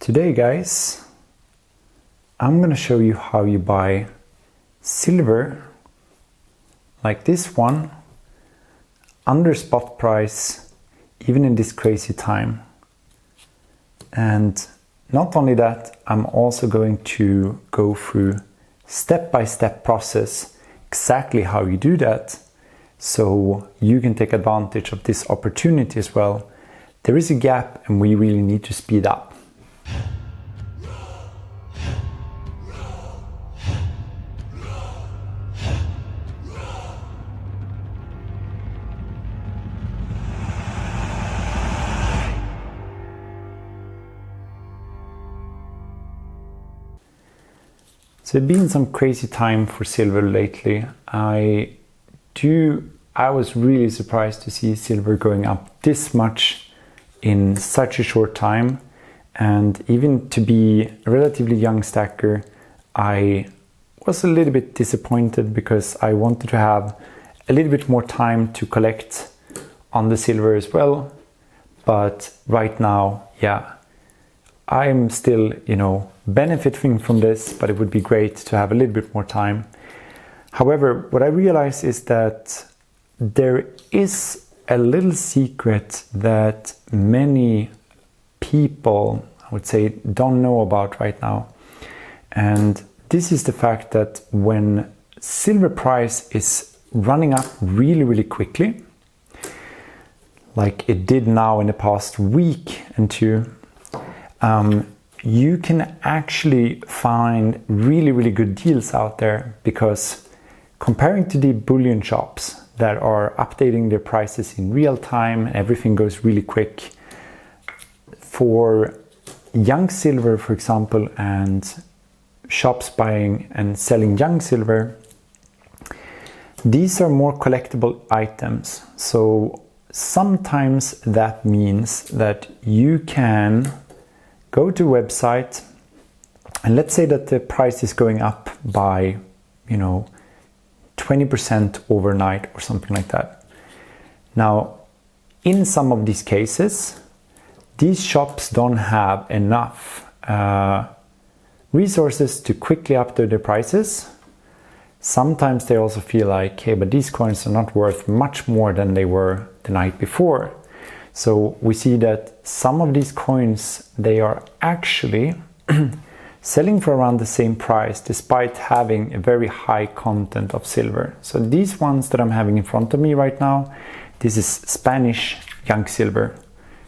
Today, guys, I'm gonna show you how you buy silver like this one under spot price, even in this crazy time. And not only that, I'm also going to go through step-by-step process exactly how you do that, so you can take advantage of this opportunity as well. There is a gap and we really need to speed up. So it's been some crazy time for silver lately. I was really surprised to see silver going up this much in such a short time. And even to be a relatively young stacker, I was a little bit disappointed because I wanted to have a little bit more time to collect on the silver as well. But right now, yeah, I'm still, benefiting from this, but it would be great to have a little bit more time. However, what I realized is that there is a little secret that many people, I would say, don't know about right now. And this is the fact that when silver price is running up really, really quickly, like it did now in the past week and two, you can actually find really, really good deals out there, because comparing to the bullion shops that are updating their prices in real time, everything goes really quick. For young silver, for example, and shops buying and selling young silver, these are more collectible items. So sometimes that means that you can go to a website, and let's say that the price is going up by 20% overnight or something like that. Now, in some of these cases, these shops don't have enough resources to quickly update their prices. Sometimes they also feel like, hey, but these coins are not worth much more than they were the night before. So we see that some of these coins, they are actually selling for around the same price despite having a very high content of silver. So these ones that I'm having in front of me right now, this is Spanish young silver.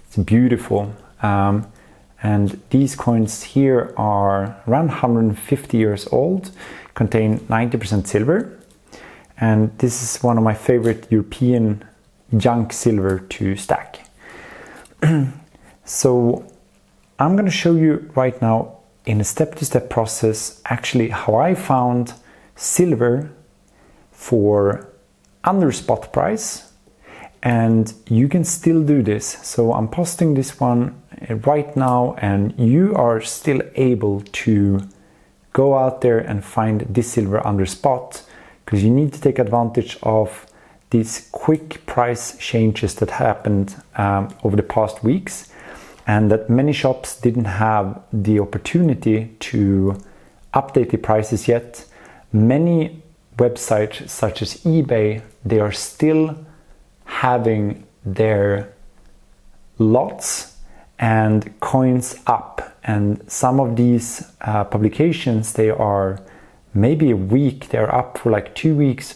It's beautiful. And these coins here are around 150 years old, contain 90% silver. And this is one of my favorite European junk silver to stack. So I'm going to show you right now in a step-to-step process actually how I found silver for under spot price, and you can still do this. So I'm posting this one right now, and you are still able to go out there and find this silver under spot, because you need to take advantage of these quick price changes that happened over the past weeks, and that many shops didn't have the opportunity to update the prices yet. Many websites such as eBay, they are still having their lots and coins up, and some of these publications, they are maybe a week, they're up for like 2 weeks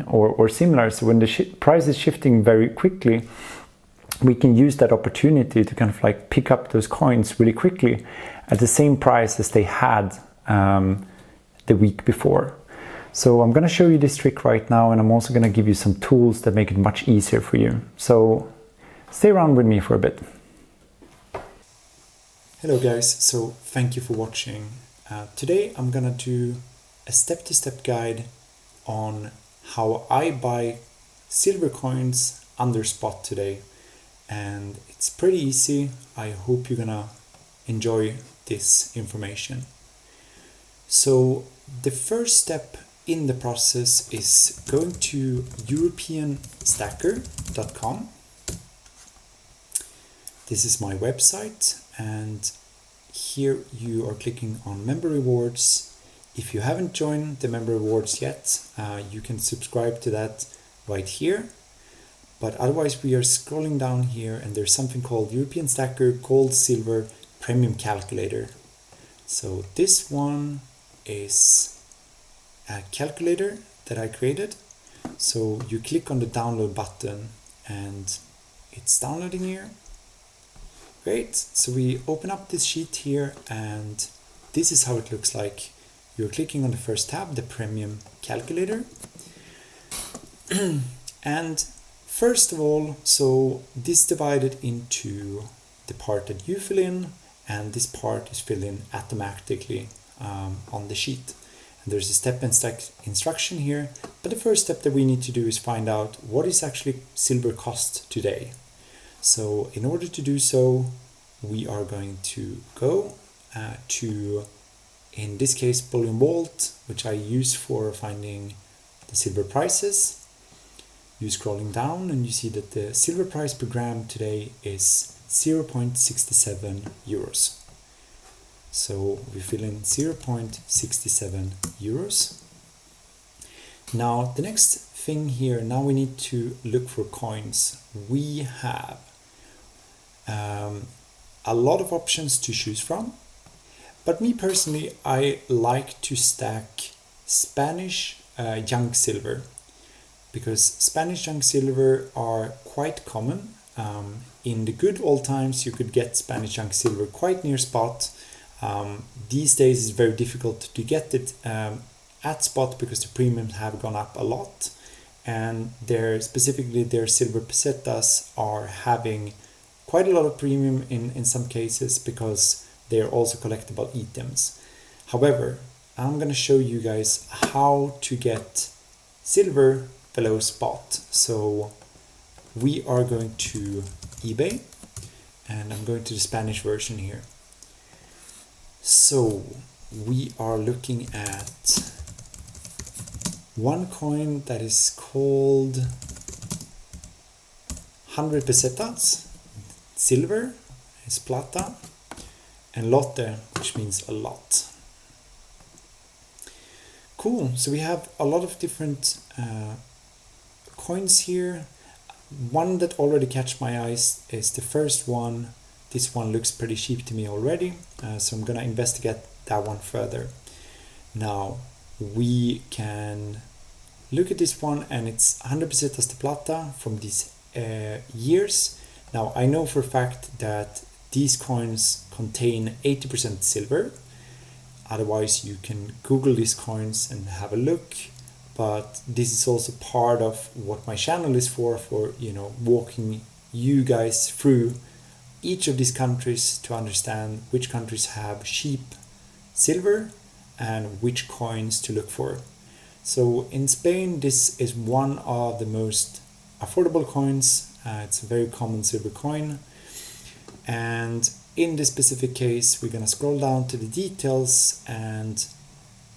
or similar. So when the price is shifting very quickly, we can use that opportunity to kind of like pick up those coins really quickly at the same price as they had the week before. So I'm going to show you this trick right now, and I'm also going to give you some tools that make it much easier for you. So stay around with me for a bit. Hello guys, so thank you for watching. Today I'm going to do a step-to-step guide on how I buy silver coins under spot today, and it's pretty easy. I hope you're gonna enjoy this information. So the first step in the process is going to europeanstacker.com. This is my website, and here you are clicking on member rewards. If you haven't joined the member rewards yet, you can subscribe to that right here. But otherwise we are scrolling down here and there's something called European Stacker Gold Silver Premium Calculator. So this one is a calculator that I created. So you click on the download button and it's downloading here. Great, so we open up this sheet here and this is how it looks like. You're clicking on the first tab, the Premium Calculator. And first of all, so this is divided into the part that you fill in and this part is filled in automatically on the sheet. And there's a step-by-step instruction here, but the first step that we need to do is find out what is actually silver cost today. So in order to do so, we are going to go to, in this case, Bullion Vault, which I use for finding the silver prices. You're scrolling down and you see that the silver price per gram today is 0.67 euros. So we fill in 0.67 euros. Now the next thing here, now we need to look for coins. We have a lot of options to choose from, but me personally, I like to stack Spanish junk silver, because Spanish junk silver are quite common. In the good old times you could get Spanish junk silver quite near spot. These days it's very difficult to get it at spot because the premiums have gone up a lot, and specifically their silver pesetas are having quite a lot of premium in some cases because they are also collectible items. However, I'm going to show you guys how to get silver below spot. So we are going to eBay and I'm going to the Spanish version here. So we are looking at one coin that is called 100 pesetas, silver is plata, and lote, which means a lot. Cool, so we have a lot of different coins here. One that already catch my eyes is the first one. This one looks pretty cheap to me already, so I'm gonna investigate that one further. Now we can look at this one and it's 100 pesetas de plata from these years. Now I know for a fact that these coins contain 80% silver. Otherwise you can Google these coins and have a look. But this is also part of what my channel is for you know, walking you guys through each of these countries to understand which countries have cheap silver and which coins to look for. So in Spain, this is one of the most affordable coins. It's a very common silver coin. And in this specific case, we're going to scroll down to the details, and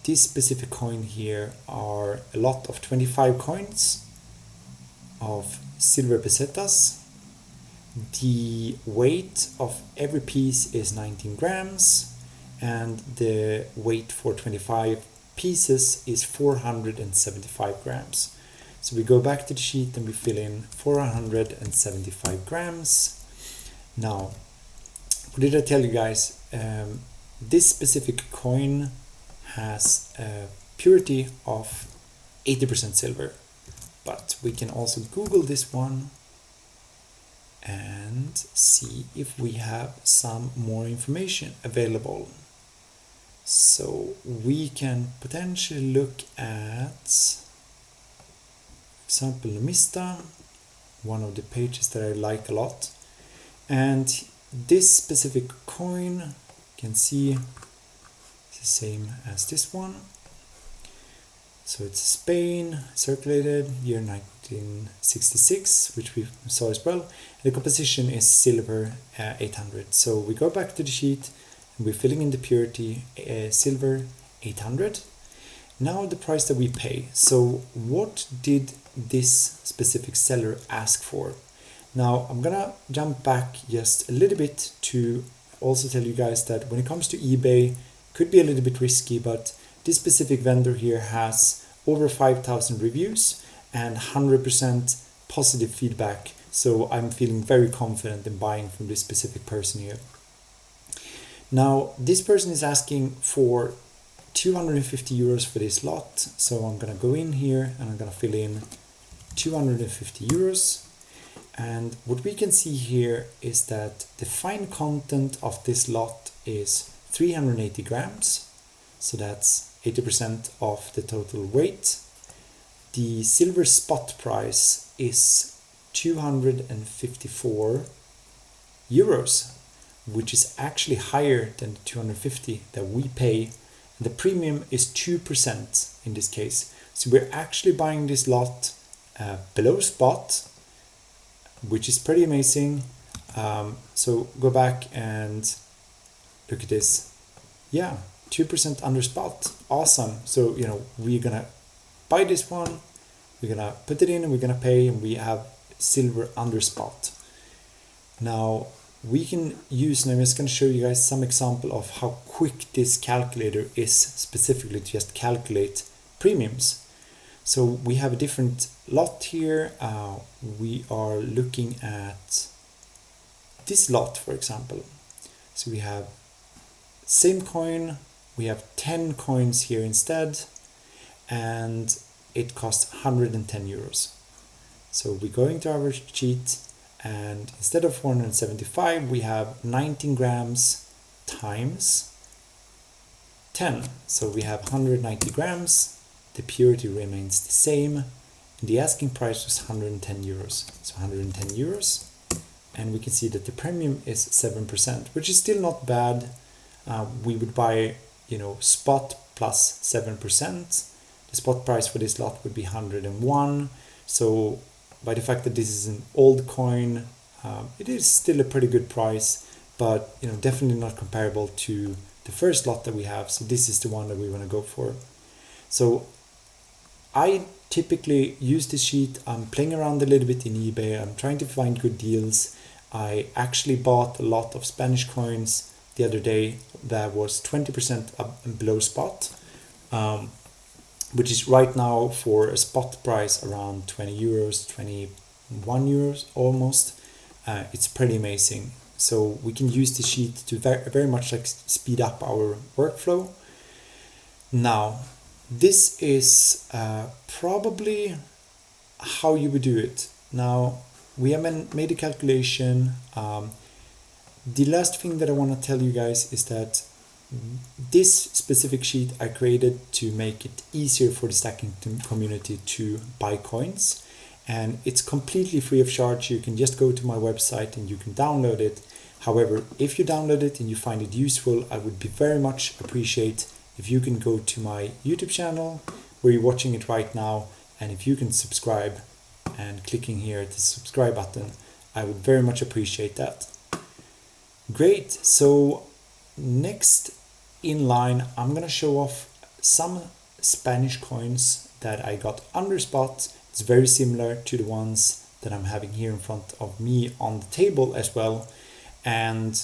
this specific coin here are a lot of 25 coins of silver pesetas. The weight of every piece is 19 grams and the weight for 25 pieces is 475 grams. So we go back to the sheet and we fill in 475 grams. Now, what did I tell you guys? This specific coin has a purity of 80% silver, but we can also Google this one and see if we have some more information available. So we can potentially look at, for example, Mista, one of the pages that I like a lot, and this specific coin, you can see it's the same as this one. So it's Spain, circulated, year 1966, which we saw as well. The composition is silver 800. So we go back to the sheet and we're filling in the purity silver 800. Now the price that we pay. So what did this specific seller ask for? Now I'm gonna jump back just a little bit to also tell you guys that when it comes to eBay, could be a little bit risky, but this specific vendor here has over 5,000 reviews and 100% positive feedback. So I'm feeling very confident in buying from this specific person here. Now, this person is asking for 250 euros for this lot. So I'm gonna go in here and I'm gonna fill in 250 euros. And what we can see here is that the fine content of this lot is 380 grams. So that's 80% of the total weight. The silver spot price is 254 euros, which is actually higher than the 250 that we pay. The premium is 2% in this case. So we're actually buying this lot below spot, which is pretty amazing. So go back and look at this. Yeah, 2% under spot. Awesome. So, you know, we're gonna buy this one, we're gonna put it in and we're gonna pay, and we have silver under spot. Now we can use, and I'm just gonna show you guys some example of how quick this calculator is specifically to just calculate premiums. So we have a different lot here. We are looking at this lot, for example. So we have same coin, we have 10 coins here instead, and it costs 110 euros. So we go into our sheet, and instead of 475, we have 19 grams times 10. So we have 190 grams. The purity remains the same. And the asking price was 110 euros. So 110 euros. And we can see that the premium is 7%, which is still not bad. We would buy, you know, spot plus 7%. The spot price for this lot would be 101. So by the fact that this is an old coin, it is still a pretty good price, but you know, definitely not comparable to the first lot that we have. So this is the one that we want to go for. So I typically use this sheet. I'm playing around a little bit in eBay. I'm trying to find good deals. I actually bought a lot of Spanish coins the other day that was 20% up and below spot, which is right now for a spot price around 20 euros, 21 euros almost. It's pretty amazing. So we can use the sheet to very much like speed up our workflow. Now, this is probably how you would do it. Now, we have made a calculation. The last thing that I want to tell you guys is that this specific sheet I created to make it easier for the stacking community to buy coins, and it's completely free of charge. You can just go to my website and you can download it. However, if you download it and you find it useful, I would be very much appreciate if you can go to my YouTube channel where you're watching it right now, and if you can subscribe and clicking here at the subscribe button, I would very much appreciate that. Great. So next in line, I'm going to show off some Spanish coins that I got under spot. It's very similar to the ones that I'm having here in front of me on the table as well. And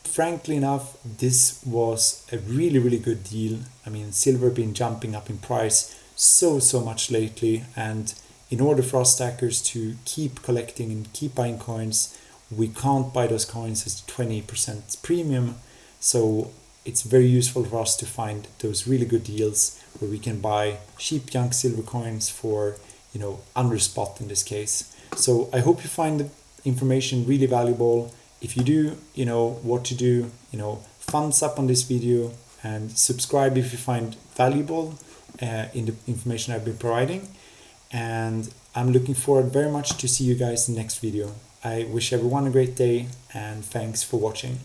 frankly enough, this was a really good deal. I mean, silver been jumping up in price so much lately, and in order for us stackers to keep collecting and keep buying coins, we can't buy those coins as 20% premium. So it's very useful for us to find those really good deals where we can buy cheap junk silver coins for, you know, under spot in this case. So I hope you find the information really valuable. If you do, you know what to do. You know, thumbs up on this video and subscribe if you find valuable in the information I've been providing. And I'm looking forward very much to see you guys in the next video. I wish everyone a great day, and thanks for watching.